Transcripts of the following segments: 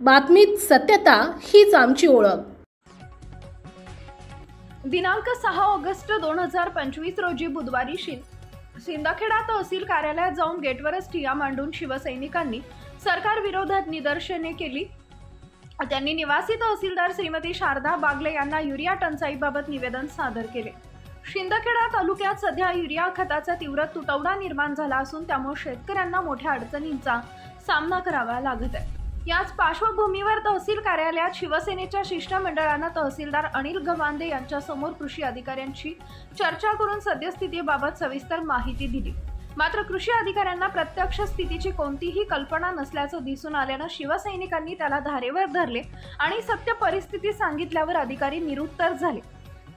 बातमीत सत्यता हीच आमची ओळख। दिनांक 6 ऑगस्ट 2025 रोजी बुधवारी शिंदखेडा तहसील कार्यालयात जाऊन गेटवरच ठिय्या मांडून शिवसैनिकांनी सरकार विरोधात निदर्शने केली। त्यांनी निवासी तहसीलदार श्रीमती शारदा बागले यांना युरिया टंचाईबाबत निवेदन सादर केले। शिंदखेडा तालुक्यात सध्या युरिया खताचा तीव्र तुटवडा निर्माण झाला असून त्यामुळे शेतकऱ्यांना मोठ्या अडचणींचा सामना करावा लागत आहे। याच पार्श्वभूमीवर तहसील कार्यालयात शिवसेनेच्या शिष्टमंडळाने तहसीलदार अनिल गवांदे यांच्या समोर कृषी अधिकाऱ्यांशी चर्चा करून सद्यस्थितीबाबत सविस्तर माहिती दिली। मात्र कृषी अधिकाऱ्यांना प्रत्यक्ष स्थितीची कोणतीही कल्पना नसल्याचं दिसून आल्याने शिवसैनिकांनी त्याला धारेवर धरले आणि सत्य परिस्थिती सांगितल्यावर अधिकारी निरुत्तर झाले।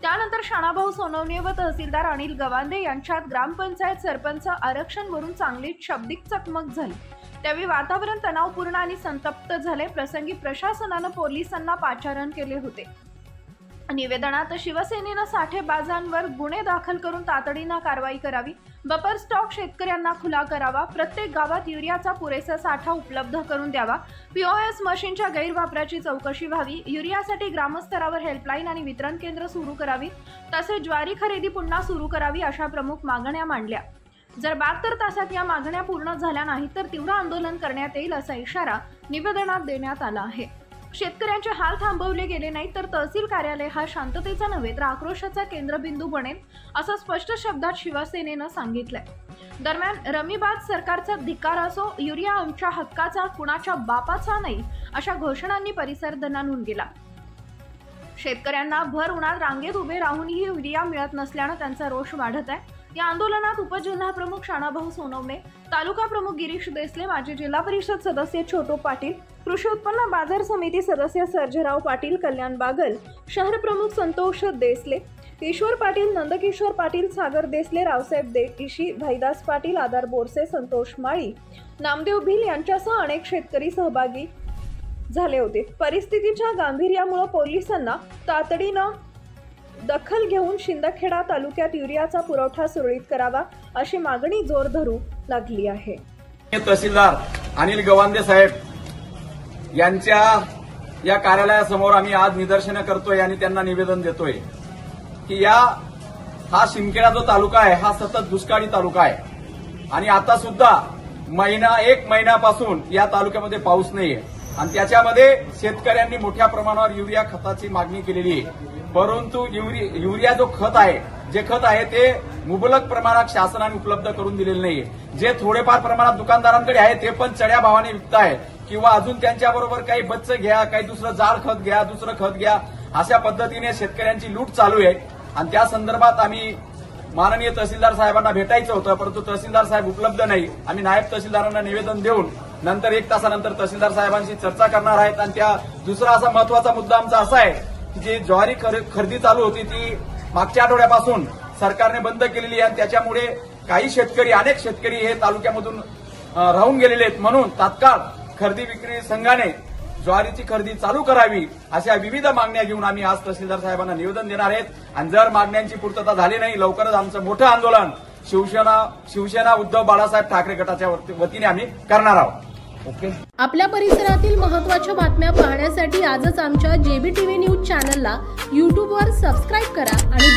त्यानंतर शाणाभाऊ सोनवणे व तहसीलदार अनिल गवांदे यांच्यात ग्रामपंचायत सरपंच आरक्षणवरून चांगलीच शाब्दिक चकमक झाली। त्यावेळी वातावरण तणावपूर्ण आणि संतप्त झाले। प्रसंगी प्रशासनाने पोलिसांना पाचारण केले होते। निवेदनात शिवसेनेने साठेबाजांवर गुन्हे दाखल करून तातडीने कारवाई करावी, बफर स्टॉक शेतकऱ्यांना खुला करावा, प्रत्येक गावात युरियाचा पुरेसा साठा उपलब्ध करून द्यावा, पीओएस मशीनच्या गैरवापराची चौकशी व्हावी, युरियासाठी ग्रामस्तरावर हेल्पलाईन आणि वितरण केंद्र सुरू करावी, तसेच ज्वारी खरेदी पुन्हा सुरू करावी अशा प्रमुख मागण्या मांडल्या। जर 72 तासात या मागण्या पूर्ण झाल्या नाही तर तीव्र आंदोलन करण्यात येईल असा इशारा निवेदनात देण्यात आला आहे। शेतकऱ्यांचे हाल थांबवले गेले नाही तर तहसील कार्यालय हा शांततेचा नव्हे तर आक्रोशाचा केंद्रबिंदू बनेल असं स्पष्ट शब्दात शिवसेनेनं सांगितलंय। दरम्यान रमीबाद सरकारचा धिक्कार असो, युरिया आमच्या हक्काचा कुणाच्या बापाचा नाही अशा घोषणांनी परिसर दणाणून गेला। शेतकऱ्यांना भर उन्हात रांगेत उभे राहूनही युरिया मिळत नसल्याने त्यांचा रोष वाढत आहे। या आंदोलनात उपजिल्हा प्रमुख शाणाभाऊ सोनवणे, तालुका प्रमुख गिरीश देसले, माजी जिल्हा परिषद सदस्य छोटू पाटील, कृषी उत्पन्न बाजार समिती सदस्य सर्जेराव पाटील, कल्याण बागल, शहर प्रमुख संतोष देसले, ईश्वर पाटील, नंदकिशोर पाटील, सागर देसले, रावसाहेब देशी, भाईदास पाटील, आधार बोरसे, संतोष माळी, नामदेव भिल यांच्यासह अनेक शेतकरी सहभागी झाले होते। परिस्थितीच्या गांभीर्यामुळे पोलिसांना तातडीनं दखल घेऊन शिंदखेडा तालुक्यात युरियाचा पुरवठा सुरळीत करावा अशी मागणी जोर धरू लागली आहे। तहसीलदार अनिल गवांदे साहेब यांच्या या कार्यालयासमोर आम्ही आज निदर्शनं करतोय आणि त्यांना निवेदन देतोय की हा शिंदखेडा जो तालुका आहे हा सतत दुष्काळी तालुका आहे आणि आता सुद्धा एक महिन्यापासून या तालुक्यामध्ये पाऊस नाहीये आणि त्याच्यामध्ये शेतकऱ्यांनी मोठ्या प्रमाणावर युरिया खताची मागणी केलेली आहे। परंतु युरिया जो खत आहे ते मुबलक प्रमाणात शासनाने उपलब्ध करून दिलेले नाहीये। जे थोडेफार प्रमाणात दुकानदारांकडे आहे ते पण चढ्या भावाने विकताय किंवा अजून त्यांच्याबरोबर काही बच्च घ्या, काही दुसरं जाड खत घ्या, दुसरं खत घ्या, अशा पद्धतीने शेतकऱ्यांची लूट चालू आहे। आणि त्या संदर्भात आम्ही माननीय तहसीलदार साहेबांना भेटायचं होतं, परंतु तहसीलदार साहेब उपलब्ध नाही। आम्ही नायब तहसीलदारांना निवेदन देऊन नंतर 1 तासानंतर तहसीलदार साहेबांशी चर्चा करणार आहेत। आणि त्या दुसरा असा महत्वाचा मुद्दा आमचा असा आहे की जी ज्वारी खरेदी चालू होती ती मागच्या आठवड्यापासून सरकारने बंद केलेली आहे आणि त्याच्यामुळे अनेक शेतकरी हे तालुक्यामधून राहून गेलेले आहेत। म्हणून तात्काळ खरेदी विक्री संघाने ज्वारीची खरेदी चालू करावी अशा विविध मागण्या घेऊन आम्ही आज तहसीलदार साहेबांना निवेदन देणार आहेत। आणि जर मागण्यांची पूर्तता झाली नाही लवकरच आमचं मोठं आंदोलन शिवसेना उद्धव बाळासाहेब ठाकरे गटाच्या वतीने आम्ही करणार आहोत। आपल्या परिसरातील महत्त्वाच्या बातम्या पाहण्यासाठी आजच आमच्या JBTV न्यूज चॅनलला YouTube वर सबस्क्राईब करा आणि